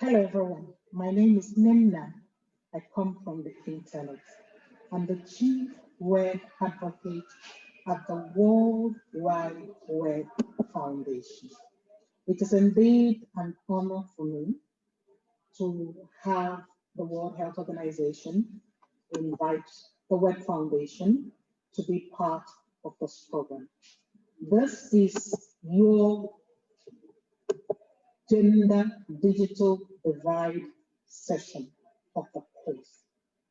Hello everyone, my name is Nnenna. I come from the internet. I'm the Chief Web Advocate at the World Wide Web Foundation. It is indeed an honor for me to have the World Health Organization invite the Web Foundation to be part of this program. This is your gender digital divide session of the course,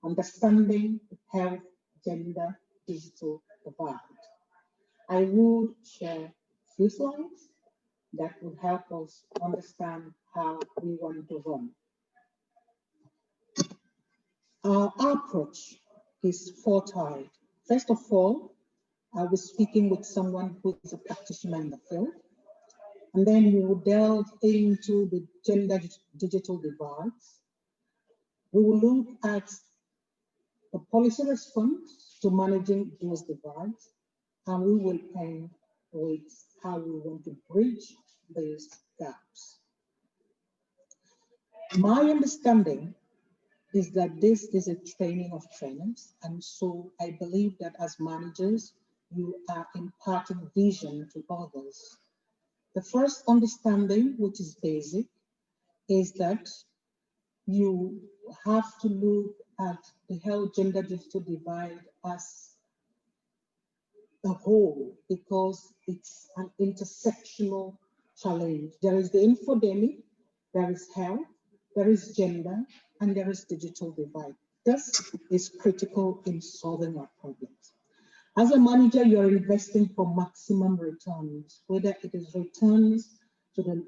Understanding Health Gender Digital Divide. I would share a few slides that would help us understand how we want to run. Our approach is fortified. First of all, I'll be speaking with someone who is a practitioner in the field, and then we will delve into the gender digital divides. We will look at the policy response to managing those divides, and we will end with how we want to bridge these gaps. My understanding is that this is a training of trainers, and so I believe that as managers, you are imparting vision to others. The first understanding, which is basic, is that you have to look at the health gender digital divide as a whole because it's an intersectional challenge. There is the infodemic, there is health, there is gender, and there is digital divide. This is critical in solving our problems. As a manager, you're investing for maximum returns, whether it is returns to the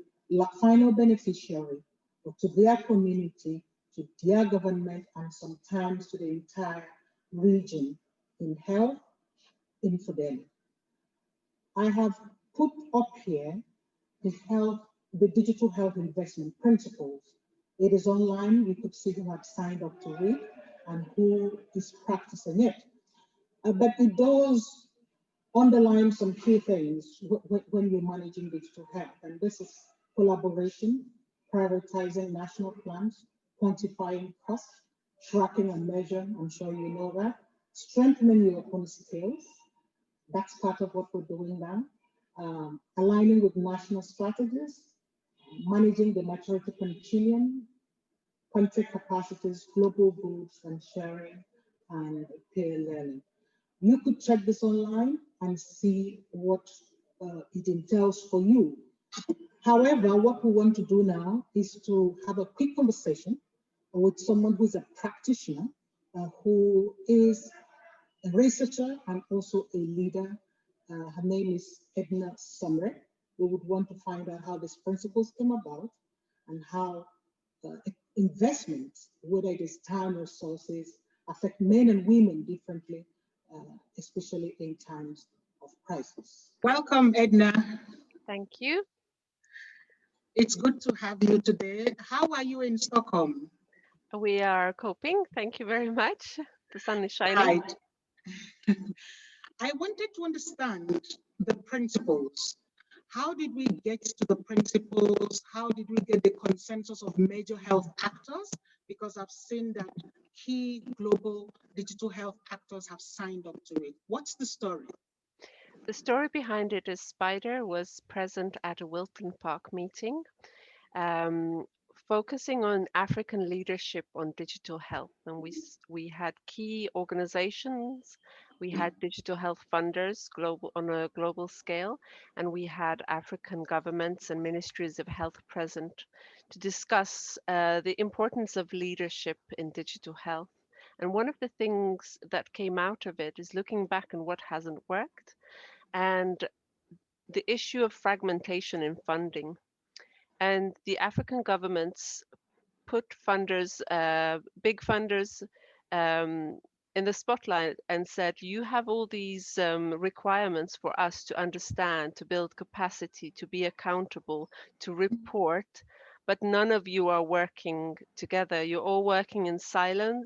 final beneficiary or to their community, to their government, and sometimes to the entire region in health, infodemic. I have put up here the digital health investment principles. It is online. You could see who have signed up to it and who is practicing it. But it does underline some key things when you're managing digital health. And this is collaboration, prioritizing national plans, quantifying costs, tracking and measure, I'm sure you know that, strengthening your own skills. That's part of what we're doing now. Aligning with national strategies, managing the maturity continuum, country capacities, global goods and sharing, and peer learning. You could check this online and see what it entails for you. However, what we want to do now is to have a quick conversation with someone who's a practitioner, who is a researcher and also a leader. Her name is Nnenna Nwakanma. We would want to find out how these principles came about and how investments, whether it is time resources, affect men and women differently, especially in times of crisis. Welcome, Nnenna. Thank you. It's good to have you today. How are you in Stockholm? We are coping. Thank you very much. The sun is shining. Right. I wanted to understand the principles. How did we get to the principles? How did we get the consensus of major health actors? Because I've seen that key global digital health actors have signed up to it. What's the story? The story behind it is Spider was present at a Wilton Park meeting, focusing on African leadership on digital health. And we had key organizations, we had digital health funders on a global scale, and we had African governments and ministries of health present to discuss the importance of leadership in digital health. And one of the things that came out of it is looking back on what hasn't worked and the issue of fragmentation in funding. And the African governments put funders, big funders, in the spotlight and said, you have all these requirements for us to understand, to build capacity, to be accountable, to report, but none of you are working together. You're all working in silos,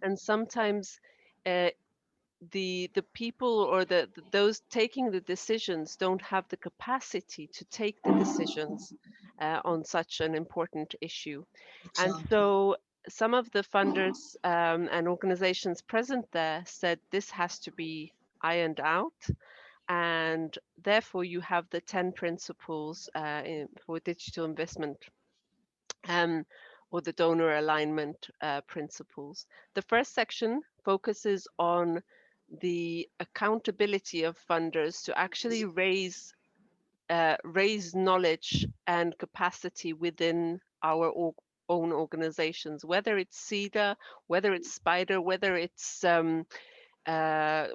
and sometimes the people or those taking the decisions don't have the capacity to take the decisions on such an important issue. And Exactly. so some of the funders and organizations present there said this has to be ironed out, and therefore you have the 10 principles for digital investment, um, or the donor alignment principles. The first section focuses on the accountability of funders to actually raise knowledge and capacity within our own organizations, whether it's CEDA, whether it's Spider, whether it's uh,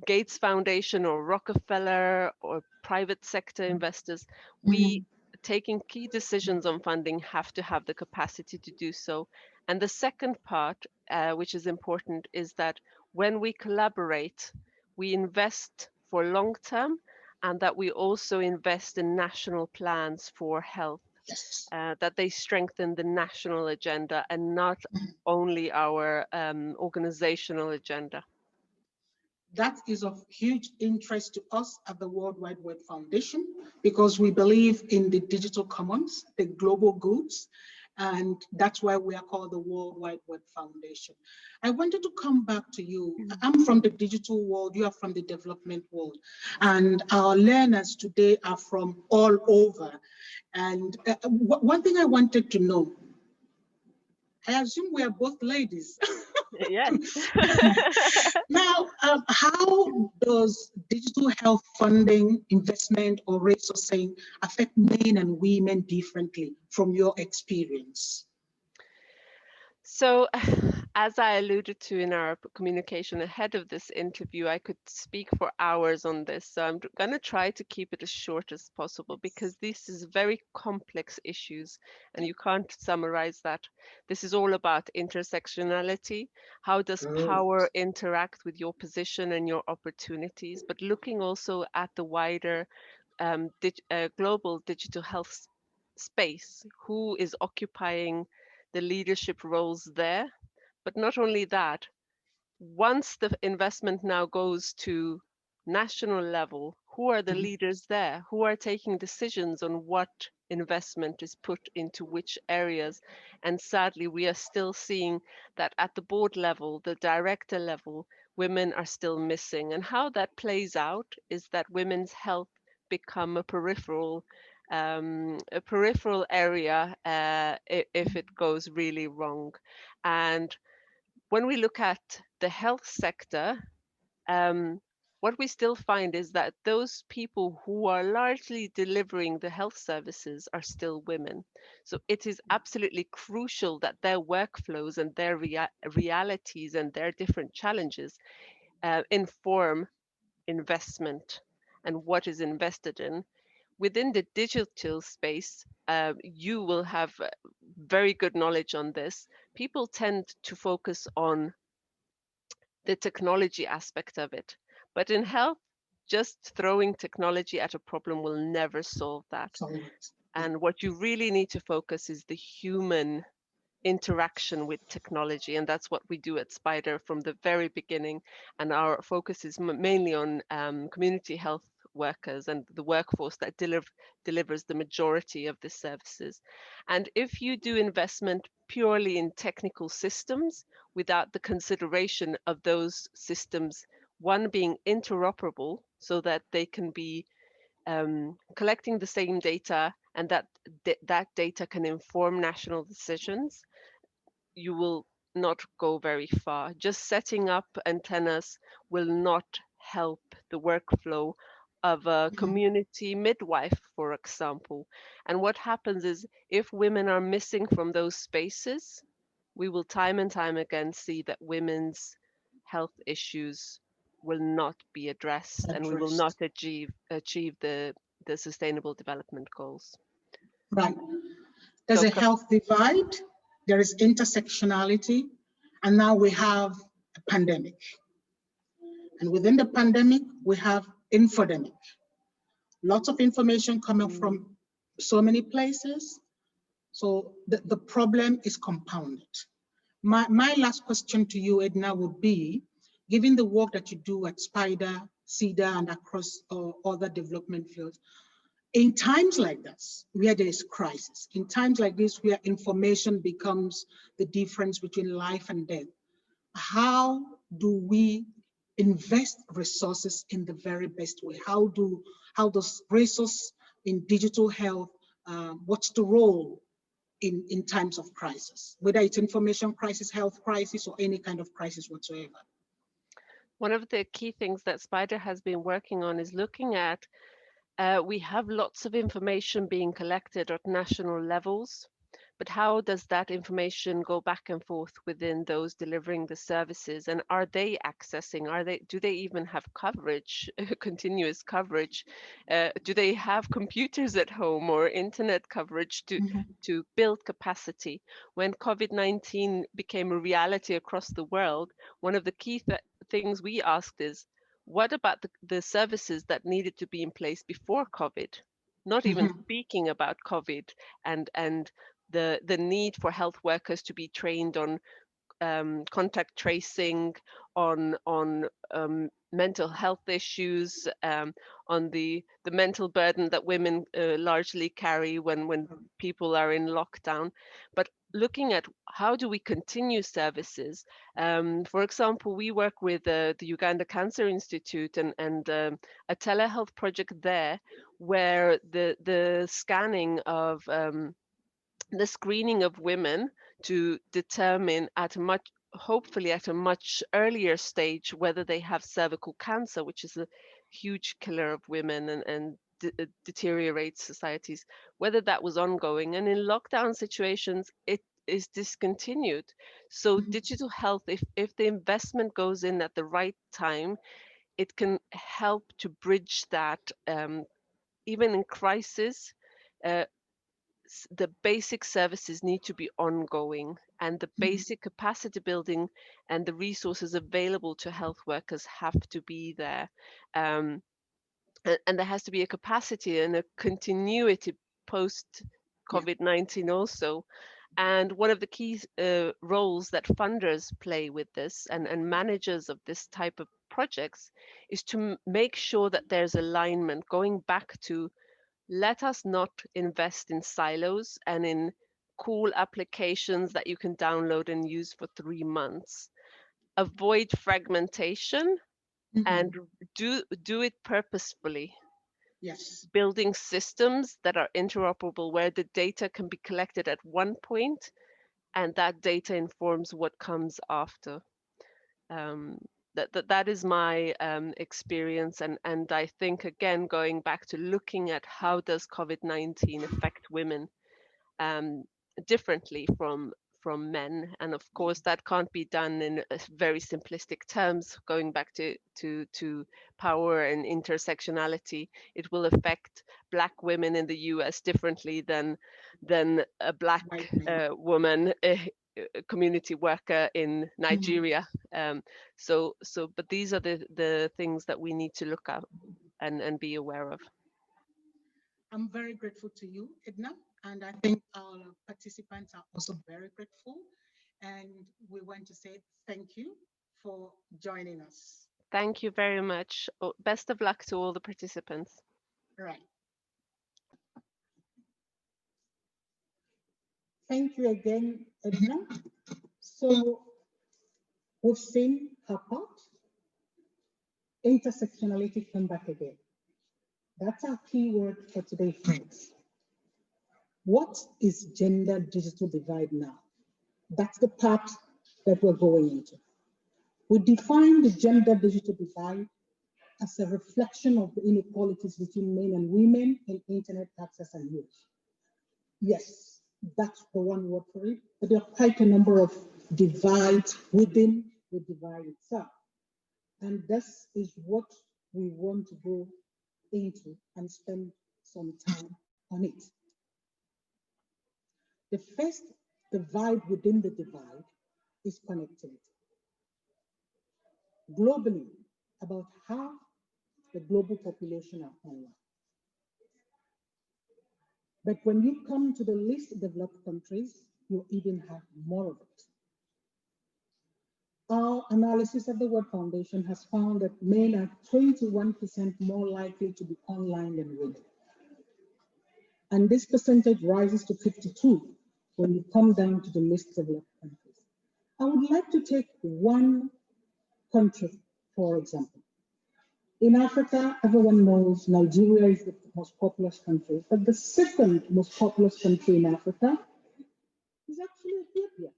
Gates Foundation or Rockefeller or private sector investors. We, Mhm. taking key decisions on funding, have to have the capacity to do so. And the second part, which is important, is that when we collaborate, we invest for long term, and that we also invest in national plans for health, Yes. that they strengthen the national agenda and not only our organizational agenda. That is of huge interest to us at the World Wide Web Foundation because we believe in the digital commons, the global goods, and that's why we are called the World Wide Web Foundation. I wanted to come back to you. I'm from the digital world, you are from the development world, and our learners today are from all over. And one thing I wanted to know, I assume we are both ladies. Yes. Now, how does digital health funding, investment, or resourcing affect men and women differently from your experience? So, as I alluded to in our communication ahead of this interview, I could speak for hours on this. So, I'm going to try to keep it as short as possible because this is very complex issues and you can't summarize that. This is all about intersectionality. How does Good. power interact with your position and your opportunities? But looking also at the wider global digital health space, who is occupying the leadership roles there. But not only that, once the investment now goes to national level, who are the Mhm. leaders there? Who are taking decisions on what investment is put into which areas? And sadly, we are still seeing that at the board level, the director level, women are still missing. And how that plays out is that women's health become a peripheral area if it goes really wrong. And when we look at the health sector, um, what we still find is that those people who are largely delivering the health services are still women. So it is absolutely crucial that their workflows and their realities and their different challenges inform investment and what is invested in. Within the digital space, you will have very good knowledge on this. People tend to focus on the technology aspect of it. But in health, just throwing technology at a problem will never solve that. Solve it. Yeah. And what you really need to focus is the human interaction with technology. And that's what we do at Spider from the very beginning. And our focus is mainly on community health workers and the workforce that delivers the majority of the services. And if you do investment purely in technical systems without the consideration of those systems, one being interoperable so that they can be collecting the same data and that data can inform national decisions, you will not go very far. Just setting up antennas will not help the workflow of a Mhm. community midwife, for example. And what happens is if women are missing from those spaces, we will time and time again see that women's health issues will not be addressed and we will not Addressed. achieve the sustainable development goals. Right. There's So a health divide, there is intersectionality, and now we have a pandemic. And within the pandemic, we have infodemic. Lots of information coming mm, from so many places. So the problem is compounded. My last question to you, Edna, would be, given the work that you do at Spider, CEDA, and across other development fields, in times like this, where there is crisis, in times like this, where information becomes the difference between life and death, how do we invest resources in the very best way? How does resource in digital health, what's the role in times of crisis, whether it's information crisis, health crisis, or any kind of crisis whatsoever? One of the key things that Spider has been working on is looking at, we have lots of information being collected at national levels, but how does that information go back and forth within those delivering the services? And are they accessing, do they even have coverage, continuous coverage? Do they have computers at home or internet coverage to build capacity? When COVID-19 became a reality across the world, one of the key things we asked is, what about the services that needed to be in place before COVID? Not even speaking about COVID and the need for health workers to be trained on contact tracing, on mental health issues, on the mental burden that women largely carry when people are in lockdown. But looking at how do we continue services. For example, we work with the Uganda Cancer Institute and a telehealth project there where the scanning of the screening of women to determine hopefully at a much earlier stage whether they have cervical cancer, which is a huge killer of women and deteriorates societies, whether that was ongoing. And in lockdown situations, it is discontinued. So digital health, if the investment goes in at the right time, it can help to bridge that. Even in crisis, the basic services need to be ongoing, and the basic capacity building and the resources available to health workers have to be there. And there has to be a capacity and a continuity post COVID-19 also. And one of the key roles that funders play with this and managers of this type of projects is to make sure that there's alignment, going back to, let us not invest in silos and in cool applications that you can download and use for 3 months. Avoid fragmentation and do it purposefully. Yes. Building systems that are interoperable where the data can be collected at one point and that data informs what comes after. That is my experience, and I think, again, going back to looking at how does COVID-19 affect women differently from men, and of course that can't be done in very simplistic terms. Going back to power and intersectionality, it will affect Black women in the US differently than a Black woman, community worker in Nigeria. But these are the things that we need to look at and be aware of. I'm very grateful to you, Edna, and I think our participants are also very grateful. And we want to say thank you for joining us. Thank you very much. Best of luck to all the participants. Right. Thank you again, Edna. So we've seen her part. Intersectionality come back again. That's our key word for today, friends. What is gender digital divide now? That's the part that we're going into. We define the gender digital divide as a reflection of the inequalities between men and women in internet access and use. Yes, that's the one word for it, but there are quite a number of divides within the divide itself. And this is what we want to go into and spend some time on it. The first divide within the divide is connectivity. Globally, about half the global population are online. But when you come to the least developed countries, you even have more of it. Our analysis at the World Foundation has found that men are 21% more likely to be online than women. And this percentage rises to 52 when you come down to the least developed countries. I would like to take one country, for example. In Africa, everyone knows Nigeria is the most populous country, but the second most populous country in Africa is actually Ethiopia.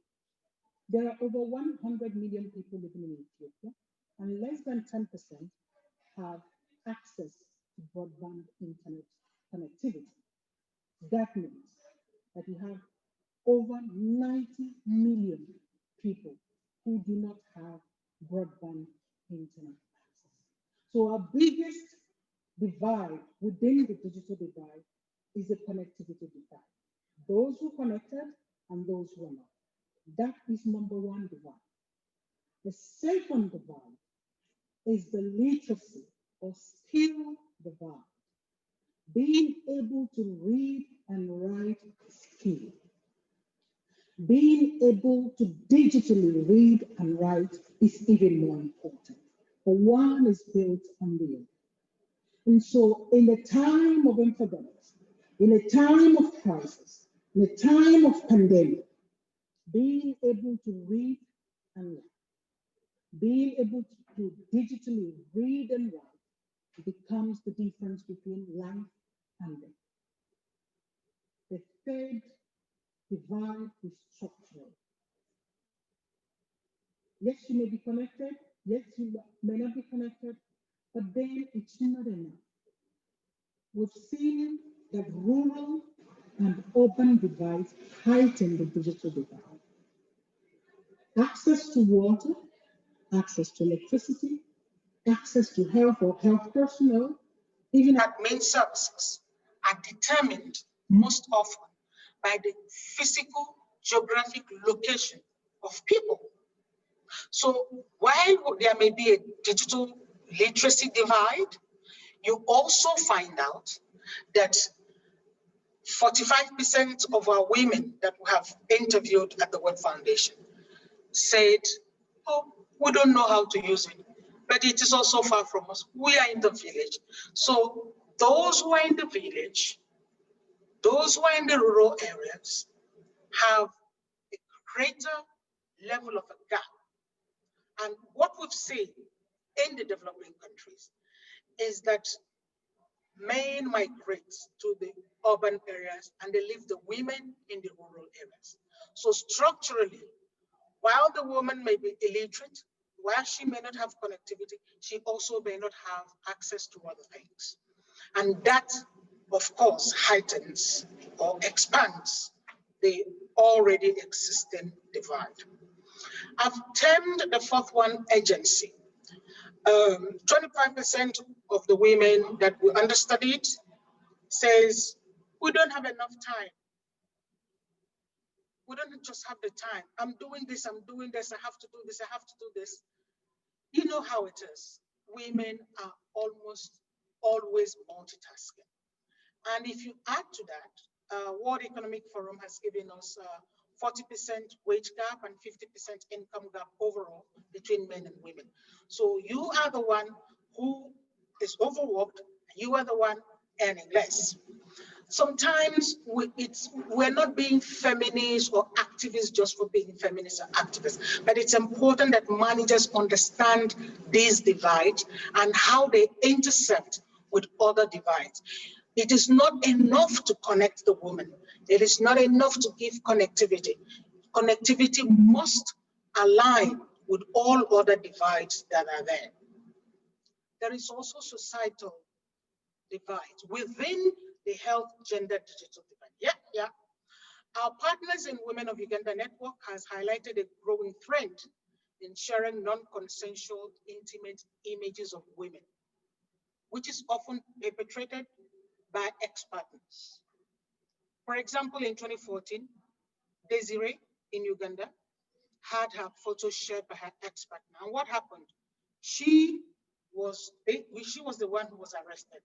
There are over 100 million people living in Ethiopia, and less than 10% have access to broadband internet connectivity. That means that you have over 90 million people who do not have broadband internet access. So our biggest divide within the digital divide is the connectivity divide. Those who connected and those who are not. That is number one divide. The second divide is the literacy or skill divide. Being able to read and write skill. Being able to digitally read and write is even more important. But one is built on the other. And so in a time of infodemics, in a time of crisis, in a time of pandemic, being able to read and write, being able to digitally read and write becomes the difference between life and death. The third divide is structural. Yes, you may be connected. Yes, you may not be connected, but then it's not enough. We've seen that rural and urban divides heighten the digital divide. Access to water, access to electricity, access to health or health personnel, even admin services, are determined most often by the physical geographic location of people. So while there may be a digital literacy divide, you also find out that 45% of our women that we have interviewed at the World Foundation said, oh, we don't know how to use it, but it is also far from us. We are in the village. So those who are in the village, those who are in the rural areas have a greater level of a gap. And what we've seen in the developing countries is that men migrate to the urban areas and they leave the women in the rural areas. So structurally, while the woman may be illiterate, while she may not have connectivity, she also may not have access to other things. And that, of course, heightens or expands the already existing divide. I've termed the fourth one agency. 25% of the women that we understudied says, we don't have enough time. We don't just have the time. I'm doing this, I have to do this, I have to do this. You know how it is. Women are almost always multitasking. And if you add to that, World Economic Forum has given us 40% wage gap and 50% income gap overall between men and women. So you are the one who is overworked, you are the one earning less. Sometimes we're not being feminist or activists just for being feminists or activists, but it's important that managers understand these divides and how they intersect with other divides. It is not enough to connect the woman. It is not enough to give connectivity. Connectivity must align with all other divides that are there. There is also societal divides within the health gender digital divide. Yeah. Our partners in Women of Uganda Network has highlighted a growing trend in sharing non-consensual intimate images of women, which is often perpetrated by ex-partners. For example, in 2014, Desiree in Uganda had her photo shared by her ex-partner. And what happened? She was the one who was arrested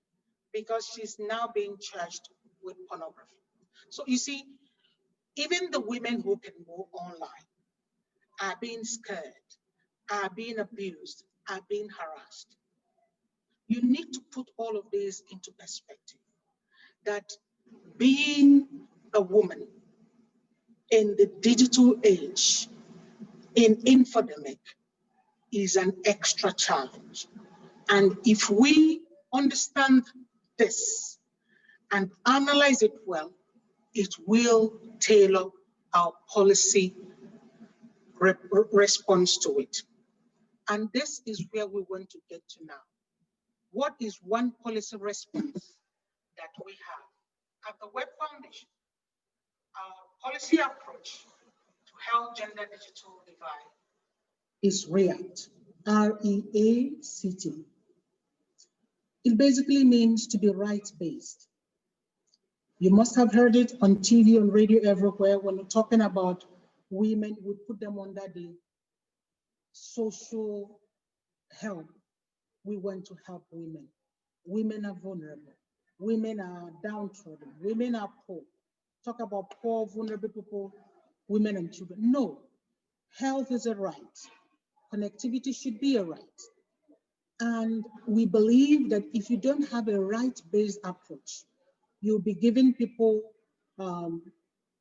because she's now being charged with pornography. So you see, even the women who can go online are being scared are being abused, are being harassed. You need to put all of this into perspective, that being a woman in the digital age, in infodemic, is an extra challenge. And if we understand this and analyze it well, it will tailor our policy response to it. And this is where we want to get to now. What is one policy response that we have? At the Web Foundation, our policy approach to help gender digital divide is REACT, R-E-A-C-T. It basically means to be right-based. You must have heard it on TV, on radio, everywhere. When we're talking about women, we put them under the social help. We want to help women. Women are vulnerable. Women are downtrodden. Women are poor. Talk about poor, vulnerable people, women and children. No, health is a right. Connectivity should be a right. And we believe that if you don't have a right-based approach, you'll be giving people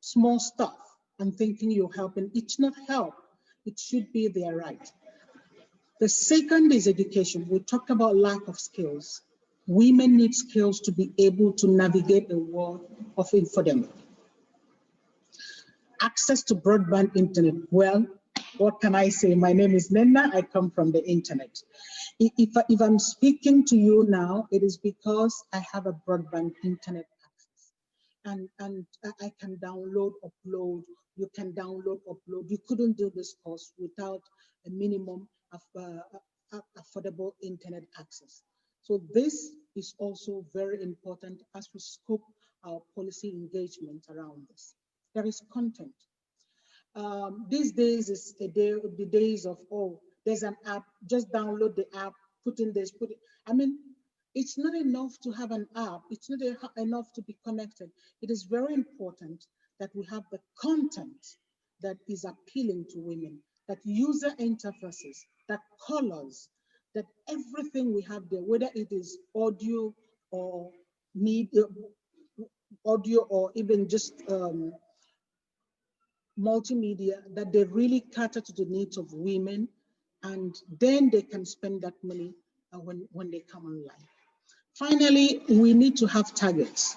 small stuff and thinking you're helping. It's not help. It should be their right. The second is education. We talked about lack of skills. Women need skills to be able to navigate the world of infodemic. Access to broadband internet. Well, what can I say? My name is Nnenna. I come from the internet. If I'm speaking to you now, it is because I have a broadband internet access. And I can download, upload. You can download, upload. You couldn't do this course without a minimum of affordable internet access. So this is also very important as we scope our policy engagement around this. There is content. These days is the days of, oh, there's an app, just download the app, put in this, put it. I mean, it's not enough to have an app. It's not enough to be connected. It is very important that we have the content that is appealing to women, that user interfaces, that colors, that everything we have there, whether it is audio or media, audio or even just multimedia, that they really cater to the needs of women, and then they can spend that money when they come online. Finally, we need to have targets.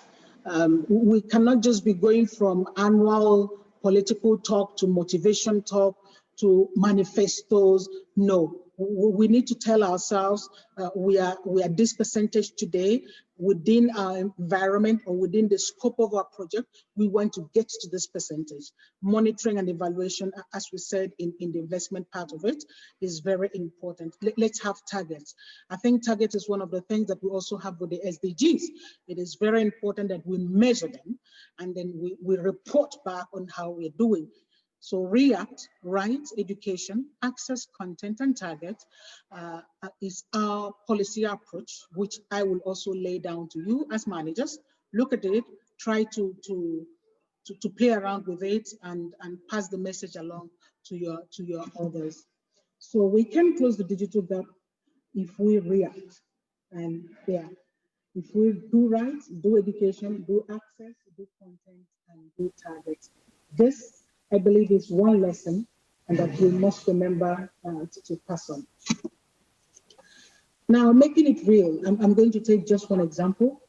We cannot just be going from annual political talk to motivation talk to manifestos. No, we need to tell ourselves we are this percentage today within our environment or within the scope of our project. We want to get to this percentage. Monitoring and evaluation, as we said in the investment part of it, is very important. Let's have targets. I think target is one of the things that we also have with the SDGs. It is very important that we measure them and then we report back on how we're doing. So REACT, rights, education, access, content, and target is our policy approach, which I will also lay down to you as managers. Look at it, try to play around with it and pass the message along to your others. So we can close the digital gap if we react. And yeah, if we do rights, do education, do access, do content, and do target. This, I believe, is one lesson and that we must remember to pass on. Now, making it real, I'm going to take just one example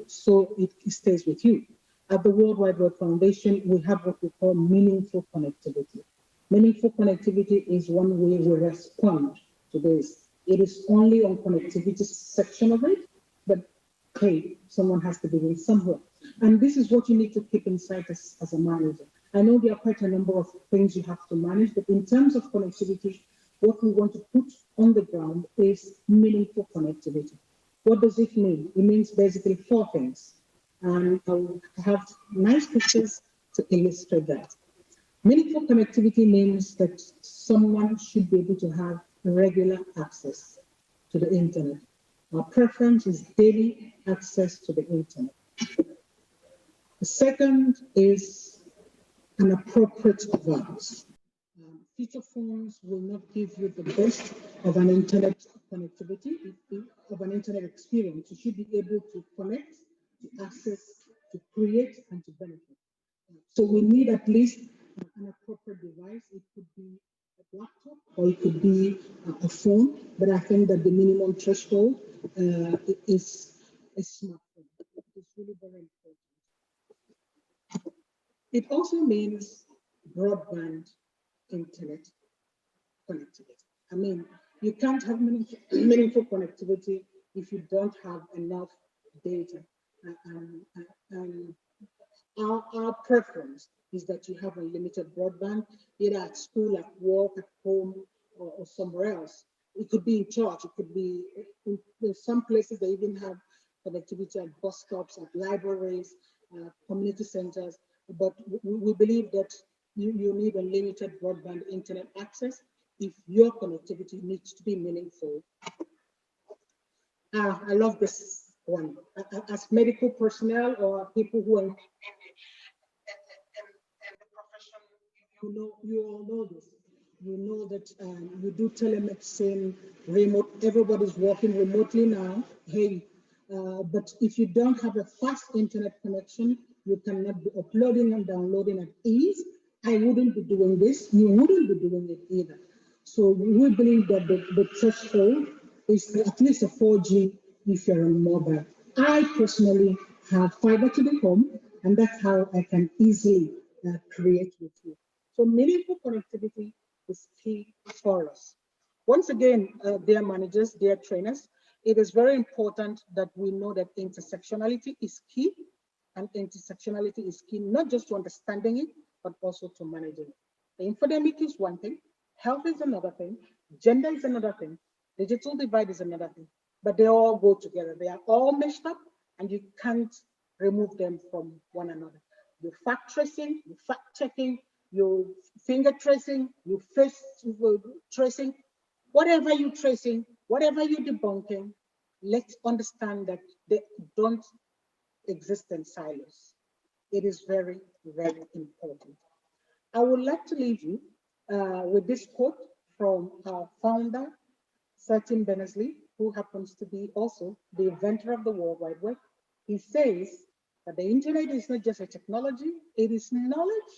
so it stays with you. At the World Wide Web Foundation, we have what we call meaningful connectivity. Meaningful connectivity is one way we respond to this. It is only on connectivity section of it, but hey, someone has to begin somewhere. And this is what you need to keep in sight as a manager. I know there are quite a number of things you have to manage, but in terms of connectivity, what we want to put on the ground is meaningful connectivity. What does it mean? It means basically four things. And I'll have nice pictures to illustrate that. Meaningful connectivity means that someone should be able to have regular access to the internet. Our preference is daily access to the internet. The second is an appropriate device. Feature phones will not give you the best of an internet connectivity, of an internet experience. You should be able to connect, to access, to create, and to benefit. So we need at least an appropriate device. It could be a laptop or it could be a phone, but I think that the minimum threshold is a smartphone. It is really very important. It also means broadband internet connectivity. I mean, you can't have meaningful connectivity if you don't have enough data. And our preference is that you have unlimited broadband, either at school, at work, at home, or somewhere else. It could be in church, it could be in some places they even have connectivity at bus stops, at libraries, community centers. But we believe that you need unlimited broadband internet access if your connectivity needs to be meaningful. I love this one. As medical personnel or people who are you all know this. You know that you do telemedicine, remote, everybody's working remotely now. Hey, but if you don't have a fast internet connection, you cannot be uploading and downloading at ease. I wouldn't be doing this. You wouldn't be doing it either. So we believe that the threshold is at least a 4G if you're on mobile. I personally have fiber to the home, and that's how I can easily create with you. So meaningful connectivity is key for us. Once again, dear managers, dear trainers, it is very important that we know that intersectionality is key, and intersectionality is key not just to understanding it, but also to managing it. The infodemic is one thing, health is another thing, gender is another thing, digital divide is another thing, but they all go together. They are all meshed up, and you can't remove them from one another. You fact tracing, you fact checking, you finger tracing, you face tracing, whatever you tracing, whatever you debunking, let's understand that they don't exist in silos. It is very, very important. I would like to leave you with this quote from our founder, Sir Tim Berners-Lee, who happens to be also the inventor of the World Wide Web. He says that the internet is not just a technology, it is knowledge,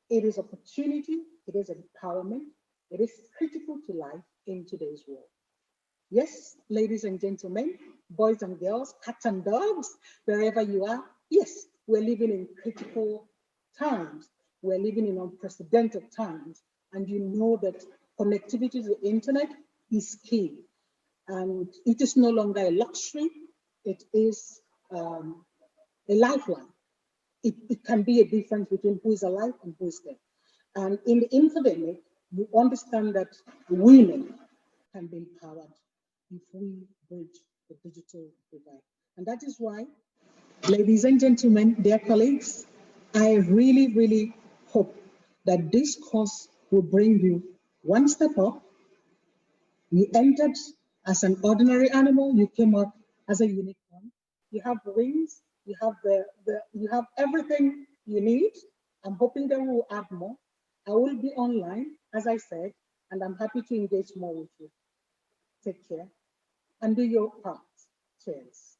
it is opportunity, it is empowerment, it is critical to life in today's world. Yes, ladies and gentlemen, boys and girls, cats and dogs, wherever you are, yes, we're living in critical times. We're living in unprecedented times. And you know that connectivity to the internet is key. And it is no longer a luxury, it is a lifeline. It can be a difference between who is alive and who is dead. And in the infodemic, you understand that women can be empowered if we bridge the digital divide. And that is why, ladies and gentlemen, dear colleagues, I really, really hope that this course will bring you one step up. You entered as an ordinary animal, you came up as a unicorn. You have wings, you have you have everything you need. I'm hoping that we'll add more. I will be online, as I said, and I'm happy to engage more with you. Take care and do your part. Cheers.